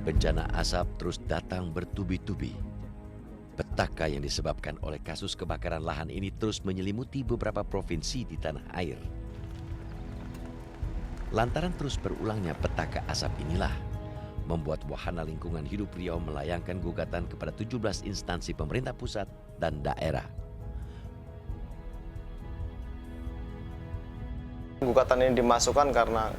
Bencana asap terus datang bertubi-tubi. Petaka yang disebabkan oleh kasus kebakaran lahan ini terus menyelimuti beberapa provinsi di tanah air. Lantaran terus berulangnya petaka asap inilah, membuat Wahana Lingkungan Hidup Riau melayangkan gugatan kepada 17 instansi pemerintah pusat dan daerah. Gugatan ini dimasukkan karena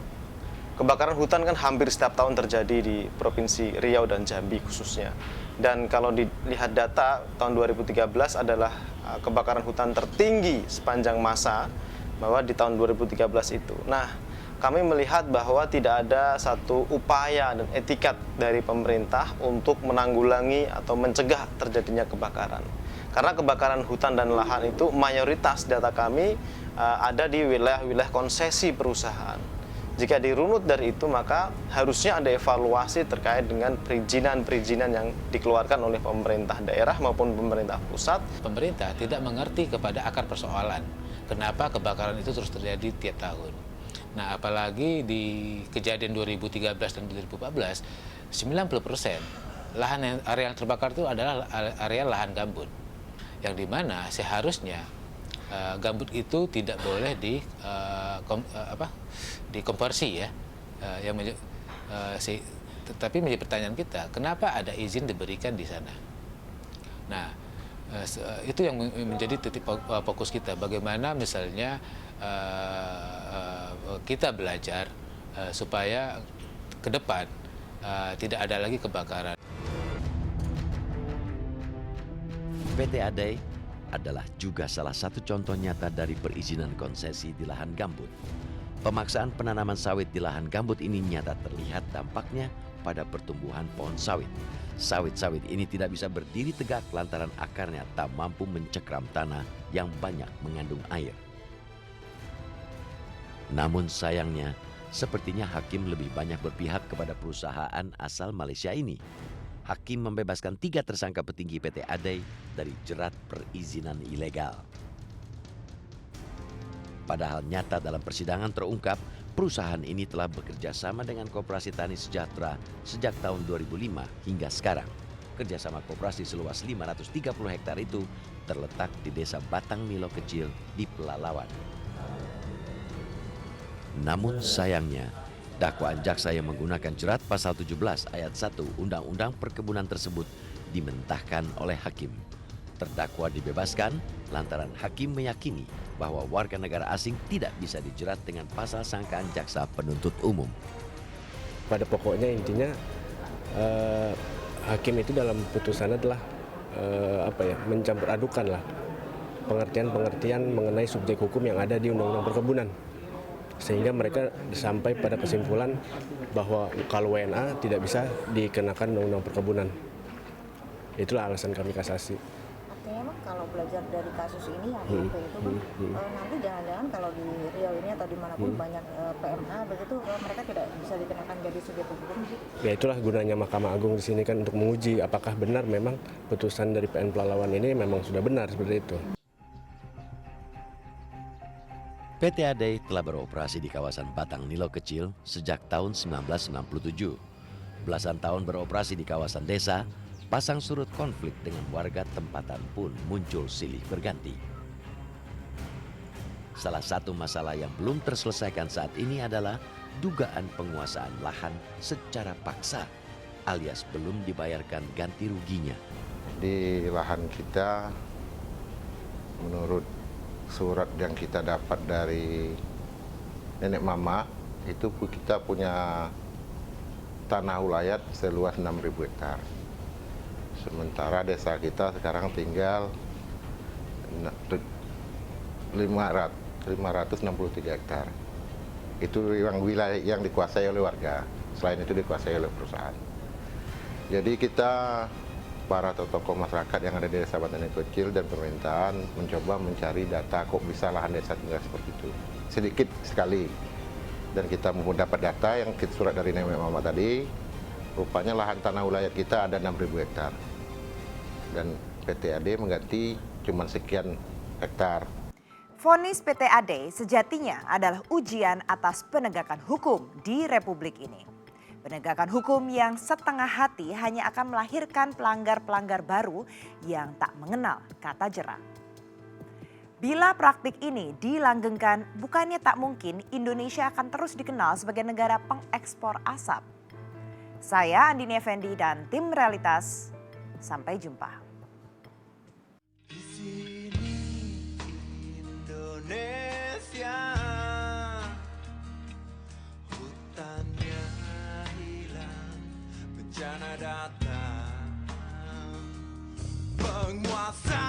kebakaran hutan kan hampir setiap tahun terjadi di Provinsi Riau dan Jambi khususnya. Dan kalau dilihat data, tahun 2013 adalah kebakaran hutan tertinggi sepanjang masa bahwa di tahun 2013 itu. Nah, kami melihat bahwa tidak ada satu upaya dan etikat dari pemerintah untuk menanggulangi atau mencegah terjadinya kebakaran. Karena kebakaran hutan dan lahan itu mayoritas data kami ada di wilayah-wilayah konsesi perusahaan. Jika dirunut dari itu, maka harusnya ada evaluasi terkait dengan perizinan-perizinan yang dikeluarkan oleh pemerintah daerah maupun pemerintah pusat. Pemerintah tidak mengerti kepada akar persoalan. Kenapa kebakaran itu terus terjadi tiap tahun. Nah, apalagi di kejadian 2013 dan 2014, 90% area yang terbakar itu adalah area lahan gambut. Yang dimana seharusnya gambut itu tidak boleh dikonversi ya, tetapi menjadi pertanyaan kita, kenapa ada izin diberikan di sana? Nah, itu yang menjadi titik fokus kita. Bagaimana misalnya kita belajar supaya ke depan tidak ada lagi kebakaran. PT ADEI adalah juga salah satu contoh nyata dari perizinan konsesi di lahan gambut. Pemaksaan penanaman sawit di lahan gambut ini nyata terlihat dampaknya pada pertumbuhan pohon sawit. Sawit-sawit ini tidak bisa berdiri tegak lantaran akarnya tak mampu mencekram tanah yang banyak mengandung air. Namun sayangnya, sepertinya hakim lebih banyak berpihak kepada perusahaan asal Malaysia ini. Hakim membebaskan 3 tersangka petinggi PT ADEI dari jerat perizinan ilegal. Padahal nyata dalam persidangan terungkap, perusahaan ini telah bekerja sama dengan Koperasi Tani Sejahtera sejak tahun 2005 hingga sekarang. Kerjasama koperasi seluas 530 hektar itu terletak di desa Batang Nilo Kecil di Pelalawan. Namun sayangnya, dakwaan jaksa yang menggunakan jerat pasal 17 ayat 1 Undang-Undang Perkebunan tersebut dimentahkan oleh hakim. Terdakwa dibebaskan lantaran hakim meyakini bahwa warga negara asing tidak bisa dijerat dengan pasal sangkaan jaksa penuntut umum. Pada pokoknya intinya hakim itu dalam putusannya adalah mencampur adukan lah pengertian-pengertian mengenai subjek hukum yang ada di Undang-Undang Perkebunan. Sehingga mereka sampai pada kesimpulan bahwa kalau WNA tidak bisa dikenakan Undang-Undang Perkebunan. Itulah alasan kami kasasi. Artinya emang kalau belajar dari kasus ini yang itu nanti jangan-jangan kalau di Riau ini atau dimanapun banyak PMA begitu mereka tidak bisa dikenakan jadi subjek hukum. Ya itulah gunanya Mahkamah Agung di sini kan untuk menguji apakah benar memang putusan dari PN Pelalawan ini memang sudah benar seperti itu. PT ADEI telah beroperasi di kawasan Batang Nilo Kecil sejak tahun 1967. Belasan tahun beroperasi di kawasan desa, pasang surut konflik dengan warga tempatan pun muncul silih berganti. Salah satu masalah yang belum terselesaikan saat ini adalah dugaan penguasaan lahan secara paksa, alias belum dibayarkan ganti ruginya. Di lahan kita, menurut surat yang kita dapat dari nenek mama, itu kita punya tanah ulayat seluas 6.000 hektar. Sementara desa kita sekarang tinggal 563 hektar. Itu yang wilayah yang dikuasai oleh warga, selain itu dikuasai oleh perusahaan. Jadi kita para tokoh masyarakat yang ada di desa Batang Nilo Kecil dan pemerintahan mencoba mencari data kok bisa lahan desa tinggal seperti itu. Sedikit sekali. Dan kita mendapat data yang surat dari nenek mama tadi, rupanya lahan tanah ulayat kita ada 6.000 hektar. Dan PT ADEI mengganti cuma sekian hektar. Vonis PT ADEI sejatinya adalah ujian atas penegakan hukum di Republik ini. Penegakan hukum yang setengah hati hanya akan melahirkan pelanggar-pelanggar baru yang tak mengenal kata jera. Bila praktik ini dilanggengkan, bukannya tak mungkin Indonesia akan terus dikenal sebagai negara pengekspor asap. Saya Andini Effendi dan tim Realitas, sampai jumpa. Di sini Indonesia, hutannya hilang, bencana datang, penguasa